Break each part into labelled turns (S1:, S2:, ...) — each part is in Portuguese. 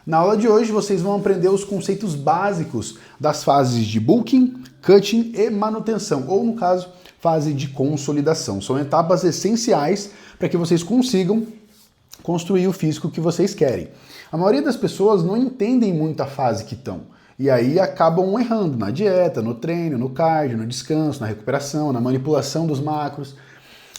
S1: Na aula de hoje vocês vão aprender os conceitos básicos das fases de bulking, cutting e manutenção, ou no caso, fase de consolidação. São etapas essenciais para que vocês consigam construir o físico que vocês querem. A maioria das pessoas não entendem muito a fase que estão, e aí acabam errando na dieta, no treino, no cardio, no descanso, na recuperação, na manipulação dos macros,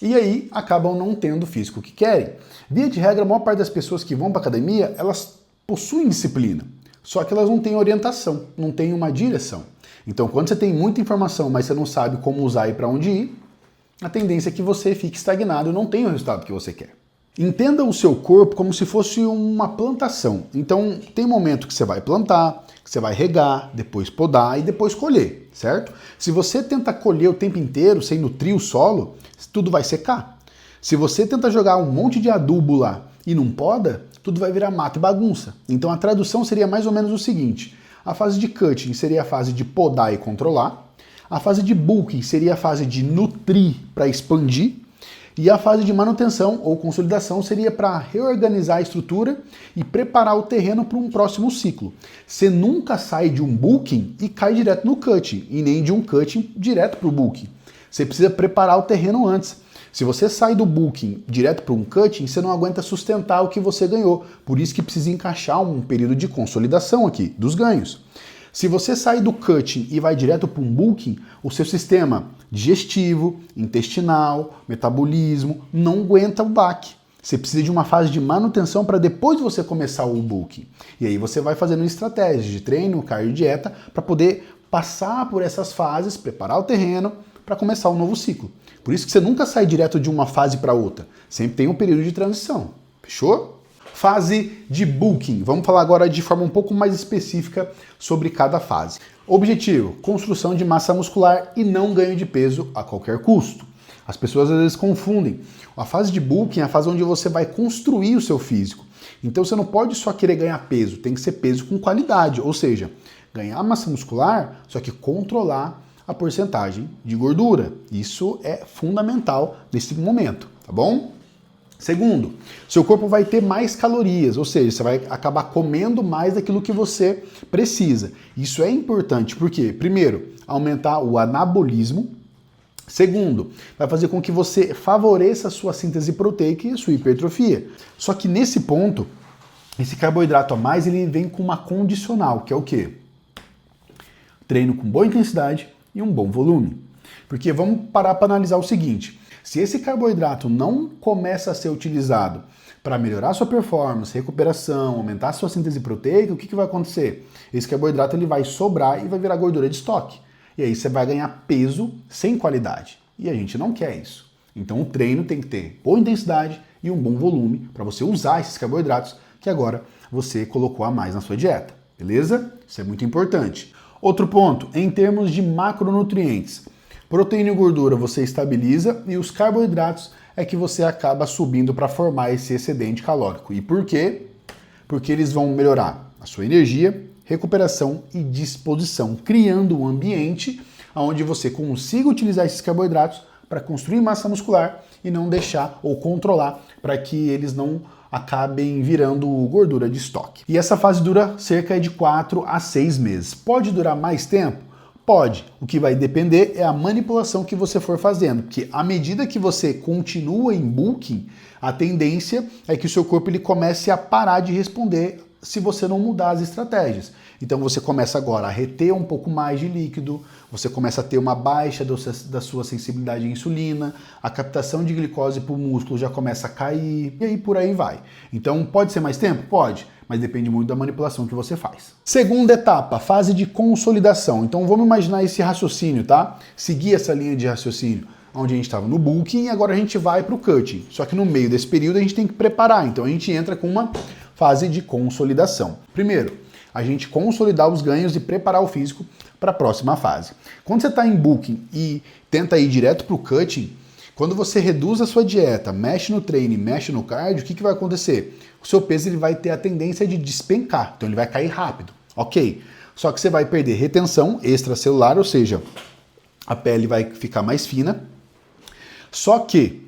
S1: e aí acabam não tendo o físico que querem. Via de regra, a maior parte das pessoas que vão para academia, elas possuem disciplina, só que elas não têm orientação, não têm uma direção. Então, quando você tem muita informação, mas você não sabe como usar e para onde ir, a tendência é que você fique estagnado e não tenha o resultado que você quer. Entenda o seu corpo como se fosse uma plantação. Então, tem momento que você vai plantar, que você vai regar, depois podar e depois colher, certo? Se você tenta colher o tempo inteiro sem nutrir o solo, tudo vai secar. Se você tenta jogar um monte de adubo lá e não poda, tudo vai virar mato e bagunça. Então, a tradução seria mais ou menos o seguinte: a fase de cutting seria a fase de podar e controlar, a fase de bulking seria a fase de nutrir para expandir, e a fase de manutenção ou consolidação seria para reorganizar a estrutura e preparar o terreno para um próximo ciclo. Você nunca sai de um bulking e cai direto no cutting, e nem de um cutting direto para o bulking. Você precisa preparar o terreno antes. Se você sai do bulking direto para um cutting, você não aguenta sustentar o que você ganhou. Por isso que precisa encaixar um período de consolidação aqui, dos ganhos. Se você sai do cutting e vai direto para um bulking, o seu sistema digestivo, intestinal, metabolismo não aguenta o baque. Você precisa de uma fase de manutenção para depois você começar o bulking. E aí você vai fazendo estratégias de treino, cardio e dieta para poder passar por essas fases, preparar o terreno para começar um novo ciclo. Por isso que você nunca sai direto de uma fase para outra. Sempre tem um período de transição. Fechou? Fase de bulking. Vamos falar agora de forma um pouco mais específica sobre cada fase. Objetivo: construção de massa muscular e não ganho de peso a qualquer custo. As pessoas às vezes confundem. A fase de bulking é a fase onde você vai construir o seu físico. Então você não pode só querer ganhar peso, tem que ser peso com qualidade, ou seja, ganhar massa muscular, só que controlar a porcentagem de gordura. Isso é fundamental nesse momento, tá bom? Segundo, seu corpo vai ter mais calorias, ou seja, você vai acabar comendo mais daquilo que você precisa. Isso é importante porque, primeiro, aumentar o anabolismo. Segundo, vai fazer com que você favoreça a sua síntese proteica e a sua hipertrofia. Só que nesse ponto, esse carboidrato a mais, ele vem com uma condicional, que é o quê? Treino com boa intensidade e um bom volume. Porque vamos parar para analisar o seguinte: se esse carboidrato não começa a ser utilizado para melhorar sua performance, recuperação, aumentar a sua síntese proteica, o que vai acontecer? Esse carboidrato ele vai sobrar e vai virar gordura de estoque. E aí você vai ganhar peso sem qualidade. E a gente não quer isso. Então o treino tem que ter boa intensidade e um bom volume para você usar esses carboidratos que agora você colocou a mais na sua dieta. Beleza? Isso é muito importante. Outro ponto, em termos de macronutrientes. Proteína e gordura você estabiliza e os carboidratos é que você acaba subindo para formar esse excedente calórico. E por quê? Porque eles vão melhorar a sua energia, recuperação e disposição, criando um ambiente onde você consiga utilizar esses carboidratos para construir massa muscular e não deixar ou controlar para que eles não acabem virando gordura de estoque. E essa fase dura cerca de 4 a 6 meses. Pode durar mais tempo? Pode. O que vai depender é a manipulação que você for fazendo, porque à medida que você continua em bulking, a tendência é que o seu corpo ele comece a parar de responder se você não mudar as estratégias. Então você começa agora a reter um pouco mais de líquido, você começa a ter uma baixa da sua sensibilidade à insulina, a captação de glicose para o músculo já começa a cair, e aí por aí vai. Então pode ser mais tempo? Pode, mas depende muito da manipulação que você faz. Segunda etapa, fase de consolidação. Então vamos imaginar esse raciocínio, tá? Seguir essa linha de raciocínio, onde a gente estava no bulking e agora a gente vai para o cutting. Só que no meio desse período a gente tem que preparar, então a gente entra com uma fase de consolidação. Primeiro, a gente consolidar os ganhos e preparar o físico para a próxima fase. Quando você está em bulking e tenta ir direto para o cutting, quando você reduz a sua dieta, mexe no treino e mexe no cardio, o que vai acontecer? O seu peso ele vai ter a tendência de despencar, então ele vai cair rápido, ok? Só que você vai perder retenção extracelular, ou seja, a pele vai ficar mais fina, só que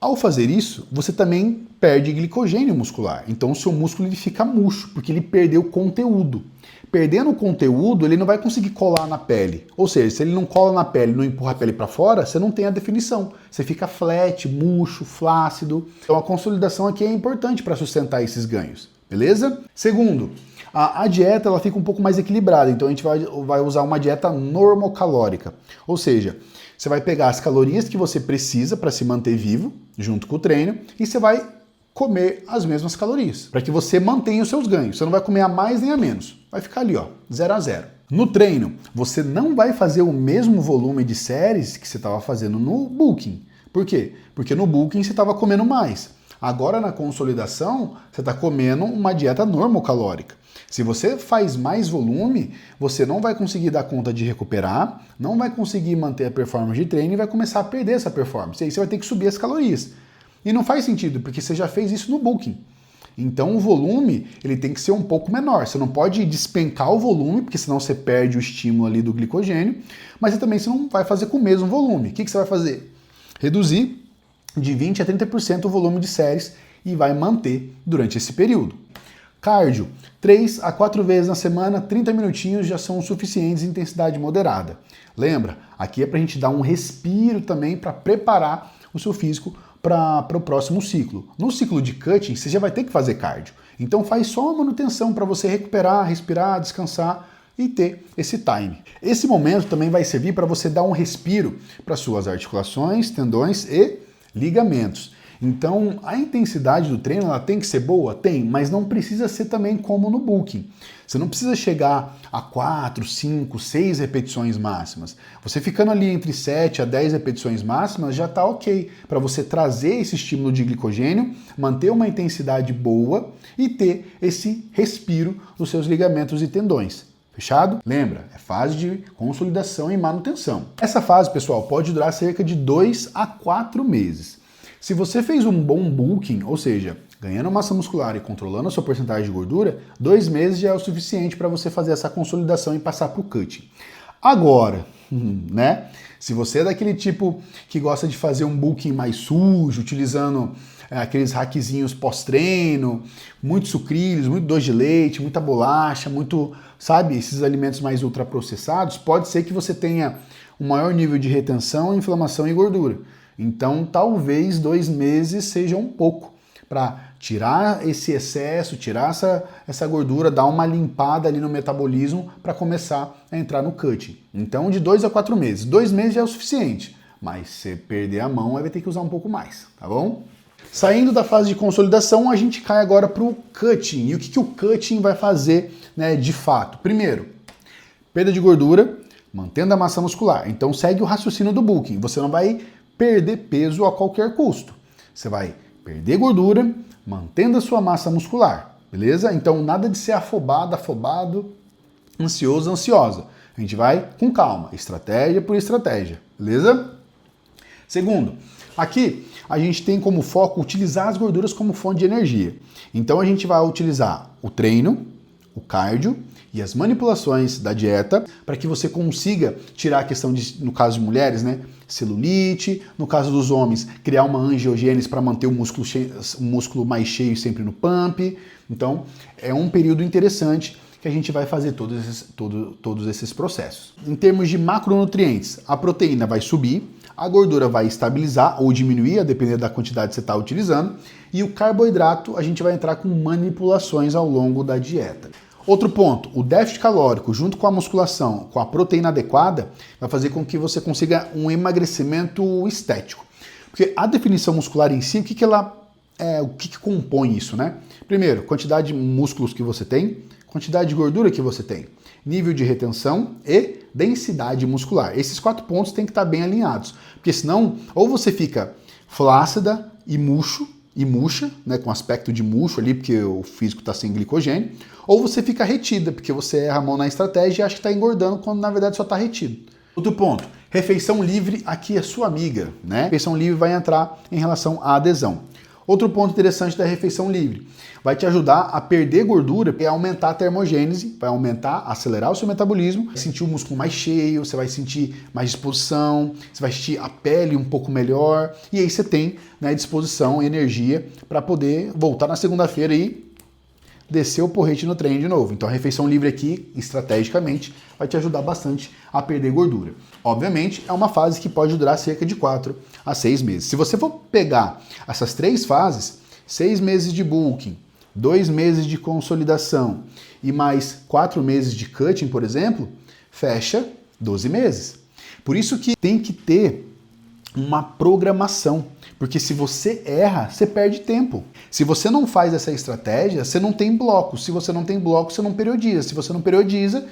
S1: Ao fazer isso, você também perde glicogênio muscular. Então o seu músculo ele fica murcho, porque ele perdeu conteúdo. Perdendo o conteúdo, ele não vai conseguir colar na pele. Ou seja, se ele não cola na pele, não empurra a pele para fora, você não tem a definição. Você fica flat, murcho, flácido. Então a consolidação aqui é importante para sustentar esses ganhos, beleza? Segundo, a dieta ela fica um pouco mais equilibrada, então a gente vai usar uma dieta normocalórica. Ou seja, você vai pegar as calorias que você precisa para se manter vivo, junto com o treino, e você vai comer as mesmas calorias, para que você mantenha os seus ganhos. Você não vai comer a mais nem a menos. Vai ficar ali, ó, 0 a 0. No treino, você não vai fazer o mesmo volume de séries que você estava fazendo no bulking. Por quê? Porque no bulking você estava comendo mais. Agora na consolidação, você está comendo uma dieta normocalórica. Se você faz mais volume, você não vai conseguir dar conta de recuperar, não vai conseguir manter a performance de treino e vai começar a perder essa performance. E aí você vai ter que subir as calorias. E não faz sentido, porque você já fez isso no bulking. Então o volume ele tem que ser um pouco menor. Você não pode despencar o volume, porque senão você perde o estímulo ali do glicogênio, mas você não vai fazer com o mesmo volume. O que você vai fazer? Reduzir de 20% a 30% o volume de séries e vai manter durante esse período. Cardio, 3 a 4 vezes na semana, 30 minutinhos já são suficientes em intensidade moderada. Lembra, aqui é para a gente dar um respiro também para preparar o seu físico para o próximo ciclo. No ciclo de cutting, você já vai ter que fazer cardio. Então faz só uma manutenção para você recuperar, respirar, descansar e ter esse time. Esse momento também vai servir para você dar um respiro para suas articulações, tendões e ligamentos. Então, a intensidade do treino ela tem que ser boa? Tem, mas não precisa ser também como no bulking. Você não precisa chegar a 4, 5, 6 repetições máximas. Você ficando ali entre 7 a 10 repetições máximas já está ok para você trazer esse estímulo de glicogênio, manter uma intensidade boa e ter esse respiro dos seus ligamentos e tendões. Fechado? Lembra, é fase de consolidação e manutenção. Essa fase, pessoal, pode durar cerca de 2 a 4 meses. Se você fez um bom bulking, ou seja, ganhando massa muscular e controlando a sua porcentagem de gordura, 2 meses já é o suficiente para você fazer essa consolidação e passar para o cutting. Agora, né? Se você é daquele tipo que gosta de fazer um bulking mais sujo, utilizando aqueles hackzinhos pós-treino, muitos sucrilhos, muito doce de leite, muita bolacha, muito, sabe, esses alimentos mais ultraprocessados, pode ser que você tenha um maior nível de retenção, inflamação e gordura. Então, talvez 2 meses seja um pouco para tirar esse excesso, tirar essa gordura, dar uma limpada ali no metabolismo para começar a entrar no cutting. Então, de 2 a 4 meses. 2 meses já é o suficiente, mas se perder a mão, vai ter que usar um pouco mais, tá bom? Saindo da fase de consolidação, a gente cai agora para o cutting. E o que o cutting vai fazer, né, de fato? Primeiro, perda de gordura, mantendo a massa muscular. Então, segue o raciocínio do bulking. Você não vai perder peso a qualquer custo. Você vai perder gordura, mantendo a sua massa muscular, beleza? Então nada de ser afobado, ansioso, ansiosa. A gente vai com calma, estratégia por estratégia, beleza? Segundo, aqui a gente tem como foco utilizar as gorduras como fonte de energia. Então a gente vai utilizar o treino, o cardio e as manipulações da dieta para que você consiga tirar a questão de, no caso de mulheres, né, celulite, no caso dos homens, criar uma angiogênese para manter o músculo mais cheio sempre no pump. Então, é um período interessante que a gente vai fazer todos esses processos. Em termos de macronutrientes, a proteína vai subir, a gordura vai estabilizar ou diminuir, a depender da quantidade que você está utilizando, e o carboidrato a gente vai entrar com manipulações ao longo da dieta. Outro ponto, o déficit calórico junto com a musculação, com a proteína adequada, vai fazer com que você consiga um emagrecimento estético. Porque a definição muscular em si, o que compõe isso, né? Primeiro, quantidade de músculos que você tem, quantidade de gordura que você tem, nível de retenção e densidade muscular. Esses 4 pontos têm que estar bem alinhados, porque senão ou você fica flácida e murcha, né, com aspecto de murcho ali, porque o físico está sem glicogênio, ou você fica retida, porque você erra a mão na estratégia e acha que está engordando, quando na verdade só está retido. Outro ponto, refeição livre aqui é sua amiga, né? Refeição livre vai entrar em relação à adesão. Outro ponto interessante da refeição livre, vai te ajudar a perder gordura e aumentar a termogênese, vai acelerar o seu metabolismo, vai sentir o músculo mais cheio, você vai sentir mais disposição, você vai sentir a pele um pouco melhor, e aí você tem, né, disposição e energia para poder voltar na segunda-feira e descer o porrete no treino de novo. Então a refeição livre aqui, estrategicamente, vai te ajudar bastante a perder gordura. Obviamente, é uma fase que pode durar cerca de 4 a 6 meses. Se você for pegar essas 3 fases, 6 meses de bulking, 2 meses de consolidação e mais 4 meses de cutting, por exemplo, fecha 12 meses. Por isso que tem que ter uma programação, porque se você erra, você perde tempo. Se você não faz essa estratégia, você não tem bloco. Se você não tem bloco, você não periodiza. Se você não periodiza,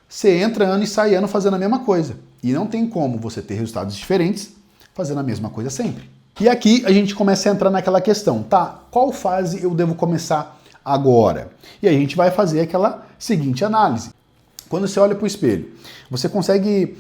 S1: você entra ano e sai ano fazendo a mesma coisa. E não tem como você ter resultados diferentes fazendo a mesma coisa sempre. E aqui a gente começa a entrar naquela questão, tá? Qual fase eu devo começar agora? E aí a gente vai fazer aquela seguinte análise. Quando você olha para o espelho, você consegue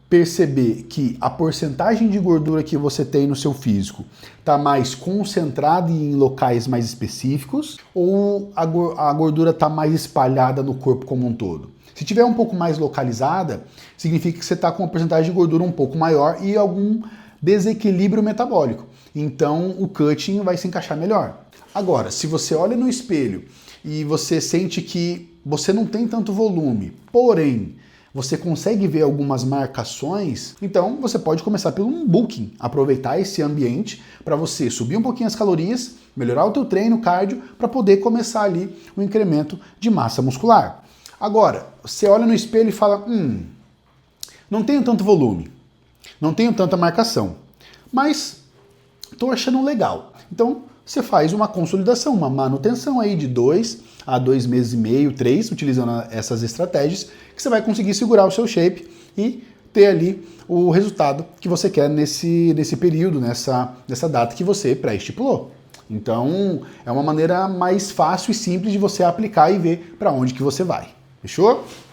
S1: perceber que a porcentagem de gordura que você tem no seu físico está mais concentrada em locais mais específicos ou a gordura está mais espalhada no corpo como um todo? Se tiver um pouco mais localizada, significa que você está com uma porcentagem de gordura um pouco maior e algum desequilíbrio metabólico. Então o cutting vai se encaixar melhor. Agora, se você olha no espelho e você sente que você não tem tanto volume, porém você consegue ver algumas marcações, então você pode começar pelo um bulking, aproveitar esse ambiente para você subir um pouquinho as calorias, melhorar o teu treino cardio, para poder começar ali o incremento de massa muscular. Agora, você olha no espelho e fala, não tenho tanto volume, não tenho tanta marcação, mas estou achando legal. Então, você faz uma consolidação, uma manutenção aí de 2 a 2 meses e meio, 3, utilizando essas estratégias, que você vai conseguir segurar o seu shape e ter ali o resultado que você quer nesse período, nessa data que você pré-estipulou. Então, é uma maneira mais fácil e simples de você aplicar e ver para onde que você vai. Fechou?